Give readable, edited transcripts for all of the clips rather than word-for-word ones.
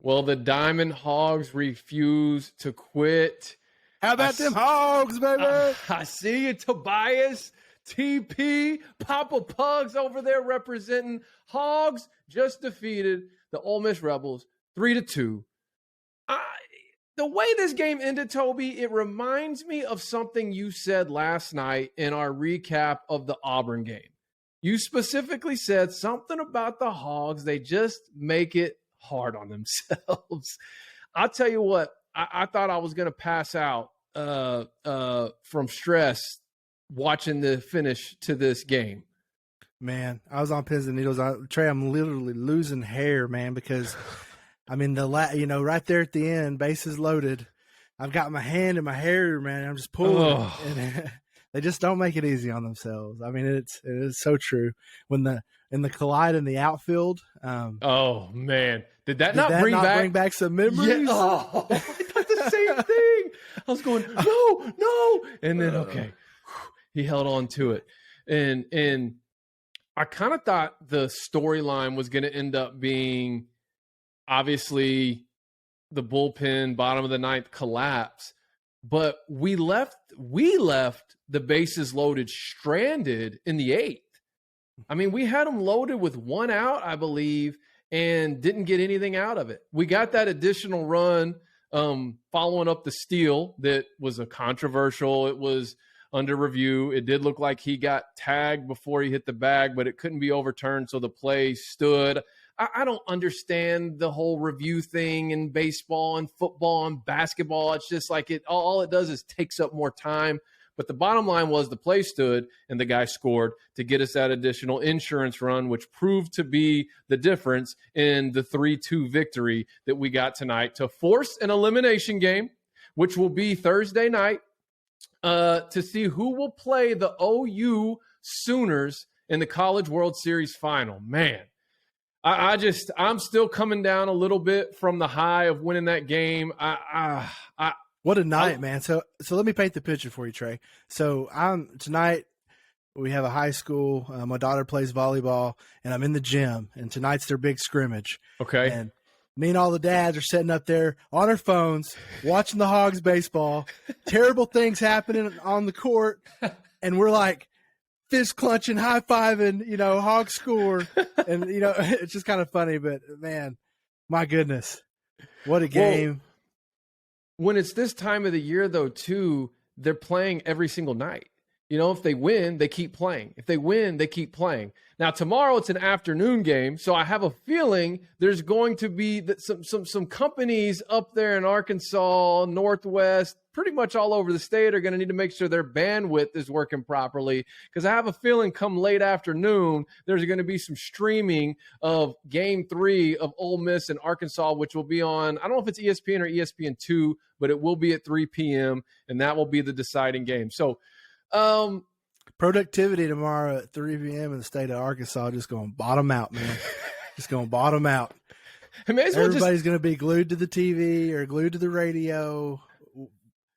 Well, the Diamond Hogs refuse to quit. How about them Hogs, baby? I see you, Tobias, TP, Papa Pugs over there representing. Hogs just defeated the Ole Miss Rebels 3-2. The way this game ended, Toby, it reminds me of something you said last night in our recap of the Auburn game. You specifically said something about the Hogs. They just make it hard on themselves. I'll tell you what, I thought I was going to pass out from stress watching the finish to this game. Man, I was on pins and needles. Trey, I'm literally losing hair, man, because I mean, right there at the end, bases loaded. I've got my hand in my hair, man. I'm just pulling. Oh. And they just don't make it easy on themselves. I mean, it is so true. When the collide in the outfield. Oh man, did that not bring back some memories? Yeah. Oh, I thought the same thing. I was going, no, and then okay, he held on to it, and I kind of thought the storyline was going to end up being, obviously, the bullpen bottom of the ninth collapse, but we left the bases loaded stranded in the eighth. I mean, we had them loaded with one out, I believe, and didn't get anything out of it. We got that additional run following up the steal that was a controversial. It was under review. It did look like he got tagged before he hit the bag, but it couldn't be overturned, so the play stood. I don't understand the whole review thing in baseball and football and basketball. It's just like all it does is takes up more time. But the bottom line was the play stood and the guy scored to get us that additional insurance run, which proved to be the difference in the 3-2 victory that we got tonight to force an elimination game, which will be Thursday night, to see who will play the OU Sooners in the College World Series final. Man. I'm still coming down a little bit from the high of winning that game. What a night, man. So let me paint the picture for you, Trey. So tonight we have a high school. My daughter plays volleyball, and I'm in the gym, and tonight's their big scrimmage. Okay. And me and all the dads are sitting up there on our phones watching the Hogs baseball. Terrible things happening on the court, and we're like, fist clenching, high fiving, Hogs score. And, it's just kind of funny, but man, my goodness, what a game. Well, when it's this time of the year, though, too, they're playing every single night. If they win, they keep playing. If they win, they keep playing. Now, tomorrow it's an afternoon game, so I have a feeling there's going to be some companies up there in Arkansas, Northwest, pretty much all over the state are going to need to make sure their bandwidth is working properly, because I have a feeling come late afternoon, there's going to be some streaming of Game 3 of Ole Miss and Arkansas, which will be on, I don't know if it's ESPN or ESPN2, but it will be at 3 p.m., and that will be the deciding game. So, productivity tomorrow at 3 p.m. in the state of Arkansas just going to bottom out, man. Just going to bottom out. Everybody's going to be glued to the TV or glued to the radio,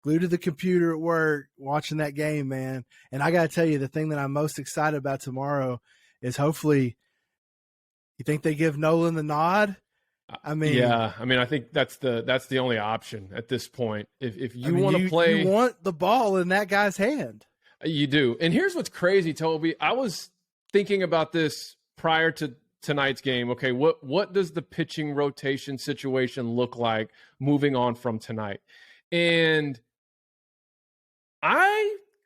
glued to the computer at work, watching that game, man. And I got to tell you, the thing that I'm most excited about tomorrow is hopefully, you think they give Nolan the nod? I think that's the only option at this point. If you want to play, you want the ball in that guy's hand. You do. And here's what's crazy, Toby. I was thinking about this prior to tonight's game. Okay, what does the pitching rotation situation look like moving on from tonight? And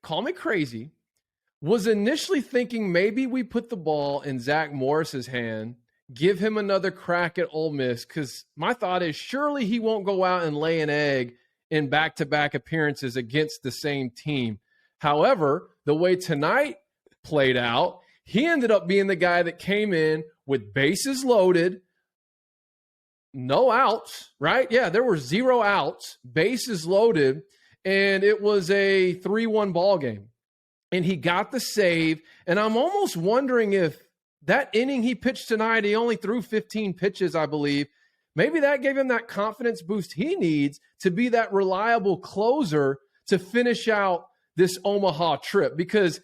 call me crazy, was initially thinking maybe we put the ball in Zach Morris's hand, give him another crack at Ole Miss, because my thought is surely he won't go out and lay an egg in back-to-back appearances against the same team. However, the way tonight played out, he ended up being the guy that came in with bases loaded, no outs, right? Yeah, there were 0 outs, bases loaded, and it was a 3-1 ball game. And he got the save, and I'm almost wondering if that inning he pitched tonight, he only threw 15 pitches, I believe. Maybe that gave him that confidence boost he needs to be that reliable closer to finish out this Omaha trip, because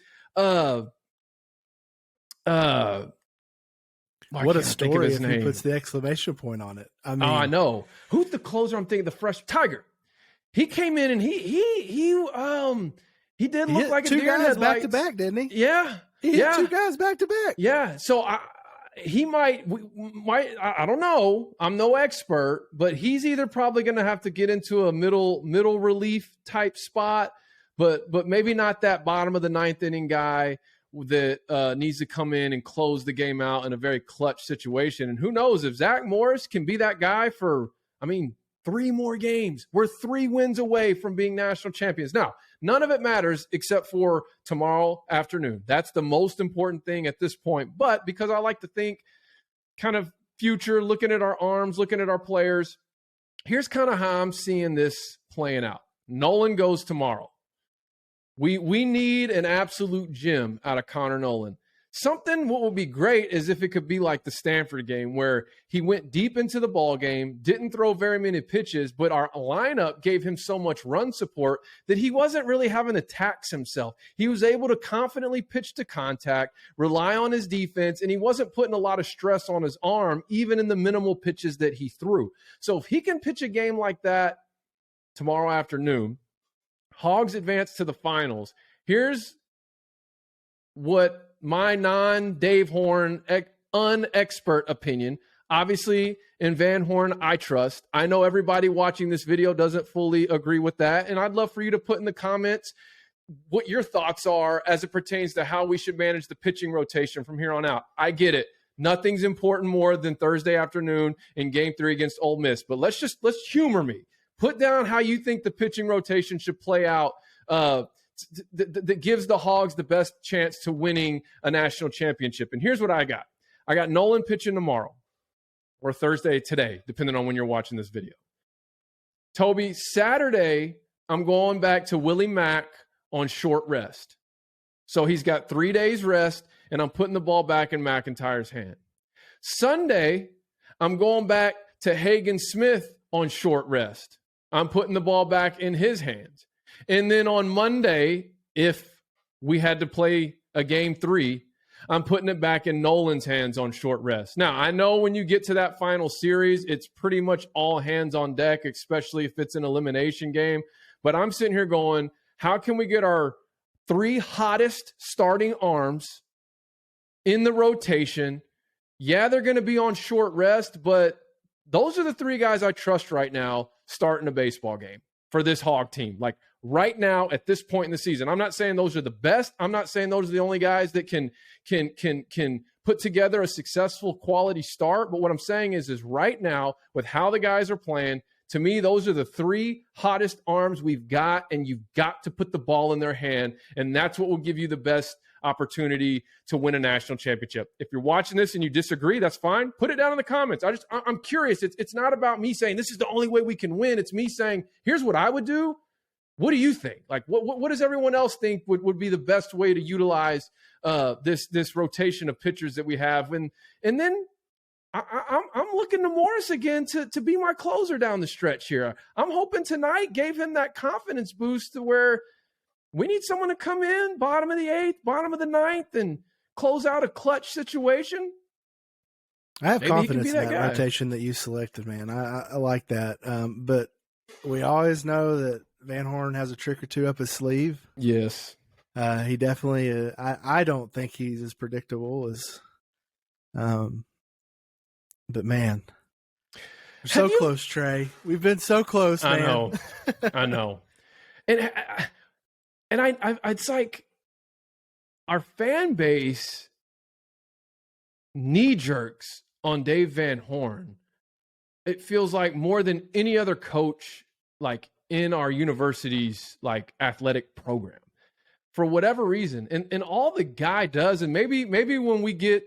What a story if he puts the exclamation point on it. I mean, I know. Who's the closer? I'm thinking the fresh Tiger. He came in and he did look like a deer in headlights. 2 guys back to back, didn't he? Yeah. He hit 2 guys back to back. Yeah. So he might, I don't know. I'm no expert, but he's either probably going to have to get into a middle relief type spot, but maybe not that bottom of the 9th inning guy that needs to come in and close the game out in a very clutch situation. And who knows if Zach Morris can be that guy for, 3 more games. We're 3 wins away from being national champions. Now, none of it matters except for tomorrow afternoon. That's the most important thing at this point. But because I like to think kind of future, looking at our arms, looking at our players, here's kind of how I'm seeing this playing out. Nolan goes tomorrow. We need an absolute gem out of Connor Nolan. What would be great is if it could be like the Stanford game where he went deep into the ball game, didn't throw very many pitches, but our lineup gave him so much run support that he wasn't really having to tax himself. He was able to confidently pitch to contact, rely on his defense, and he wasn't putting a lot of stress on his arm, even in the minimal pitches that he threw. So if he can pitch a game like that tomorrow afternoon, Hogs advance to the finals. Here's what my non-Dave Horn, unexpert opinion. Obviously, in Van Horn, I trust. I know everybody watching this video doesn't fully agree with that, and I'd love for you to put in the comments what your thoughts are as it pertains to how we should manage the pitching rotation from here on out. I get it. Nothing's important more than Thursday afternoon in Game 3 against Ole Miss, but let's humor me. Put down how you think the pitching rotation should play out that gives the Hogs the best chance to winning a national championship. And here's what I got. I got Nolan pitching tomorrow or Thursday today, depending on when you're watching this video. Toby, Saturday, I'm going back to Willie Mack on short rest. So he's got 3 days rest, and I'm putting the ball back in McIntyre's hand. Sunday, I'm going back to Hagen Smith on short rest. I'm putting the ball back in his hands. And then on Monday, if we had to play a Game 3, I'm putting it back in Nolan's hands on short rest. Now, I know when you get to that final series, it's pretty much all hands on deck, especially if it's an elimination game. But I'm sitting here going, how can we get our 3 hottest starting arms in the rotation? Yeah, they're going to be on short rest, but those are the 3 guys I trust right now starting a baseball game for this Hog team. Like right now at this point in the season, I'm not saying those are the best. I'm not saying those are the only guys that can put together a successful quality start. But what I'm saying is right now with how the guys are playing, to me, those are the 3 hottest arms we've got, and you've got to put the ball in their hand. And that's what will give you the best opportunity to win a national championship. If you're watching this and you disagree, that's fine. Put it down in the comments. I'm curious. It's not about me saying this is the only way we can win. It's me saying, here's what I would do. What do you think? Like, what does everyone else think would be the best way to utilize this rotation of pitchers that we have? And then I'm looking to Morris again to be my closer down the stretch here. I'm hoping tonight gave him that confidence boost to where we need someone to come in bottom of the 8th, bottom of the 9th, and close out a clutch situation. I have confidence in that rotation that you selected, man. I like that. But we always know that Van Horn has a trick or two up his sleeve. Yes. He definitely I don't think he's as predictable as but man, we're so close, Trey. We've been so close, man. I know. And it's like our fan base knee jerks on Dave Van Horn. It feels like more than any other coach, like in our university's like athletic program, for whatever reason. And all the guy does, and maybe when we get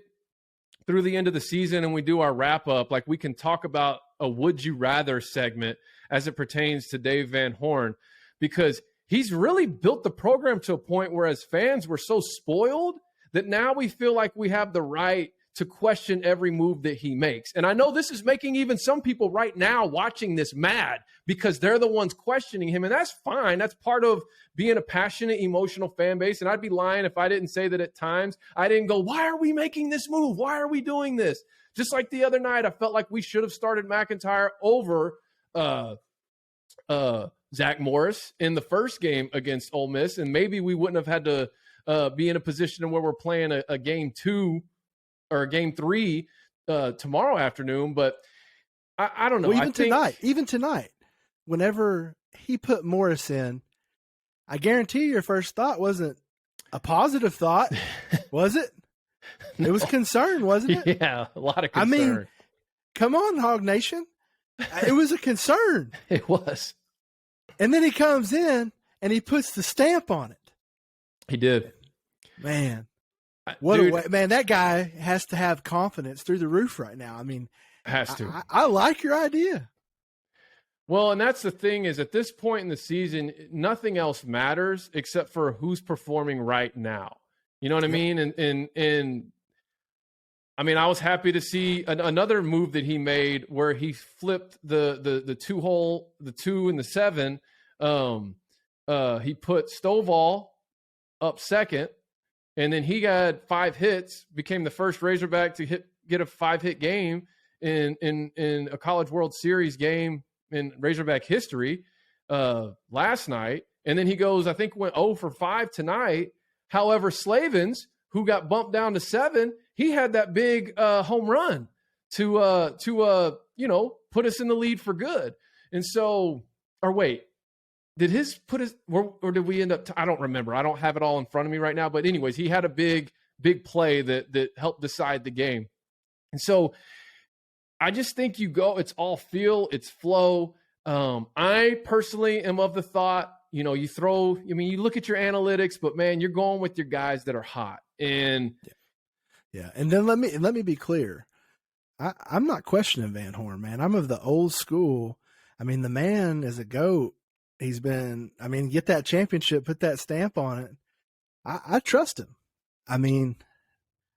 through the end of the season and we do our wrap up, like we can talk about a would you rather segment as it pertains to Dave Van Horn, because he's really built the program to a point where as fans we're so spoiled that now we feel like we have the right to question every move that he makes. And I know this is making even some people right now watching this mad because they're the ones questioning him. And that's fine. That's part of being a passionate, emotional fan base. And I'd be lying if I didn't say that at times I didn't go, why are we making this move? Why are we doing this? Just like the other night, I felt like we should have started McIntyre over Zach Morris in the first game against Ole Miss. And maybe we wouldn't have had to be in a position where we're playing a game 2 or a game 3 tomorrow afternoon. But I don't know. Well, even tonight, whenever he put Morris in, I guarantee your first thought wasn't a positive thought, was it? No. It was concern, wasn't it? Yeah, a lot of concern. I mean, come on, Hog Nation. It was a concern. It was. And then he comes in and he puts the stamp on it. He did. Man. What a way, man, that guy has to have confidence through the roof right now. I mean, has to. I like your idea. Well, and that's the thing is at this point in the season, nothing else matters except for who's performing right now. You know what I mean? And I mean, I was happy to see another move that he made where he flipped the 2-hole, the 2 and the 7. He put Stovall up second. And then he got 5 hits, became the first Razorback to get a 5-hit game in a College World Series game in Razorback history last night. And then he goes, I think went 0 for 5 tonight. However, Slavens, who got bumped down to 7, he had that big home run to put us in the lead for good. And so, or wait. Did his put his or did we end up? I don't remember. I don't have it all in front of me right now. But anyways, he had a big play that helped decide the game. And so I just think it's all feel, it's flow. I personally am of the thought, you look at your analytics, but man, you're going with your guys that are hot. And yeah. And then let me be clear. I'm not questioning Van Horn, man. I'm of the old school. I mean, the man is a GOAT. He's been, get that championship, put that stamp on it. I trust him. I mean,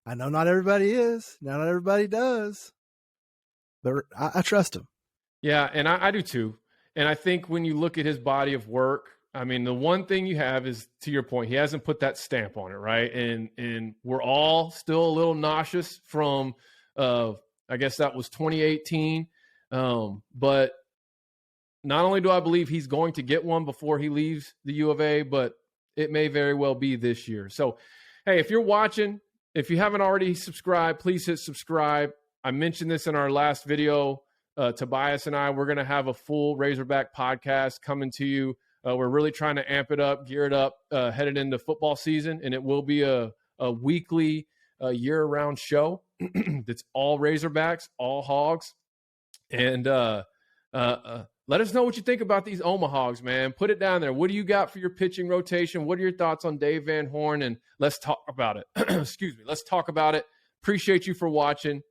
I know not everybody is, not everybody does, but I trust him. Yeah, and I do too. And I think when you look at his body of work, I mean, the one thing you have is, to your point, he hasn't put that stamp on it, right? And we're all still a little nauseous from, I guess that was 2018. But not only do I believe he's going to get one before he leaves the U of A, but it may very well be this year. So, hey, if you're watching, if you haven't already subscribed, please hit subscribe. I mentioned this in our last video. Tobias and I, we're going to have a full Razorback podcast coming to you. We're really trying to amp it up, gear it up, headed into football season, and it will be a weekly, year-round show that's all Razorbacks, all Hogs. And let us know what you think about these OmaHogs, man. Put it down there. What do you got for your pitching rotation? What are your thoughts on Dave Van Horn? And let's talk about it. Excuse me. Let's talk about it. Appreciate you for watching.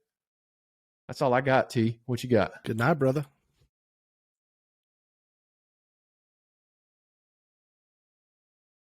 That's all I got, T. What you got? Good night, brother.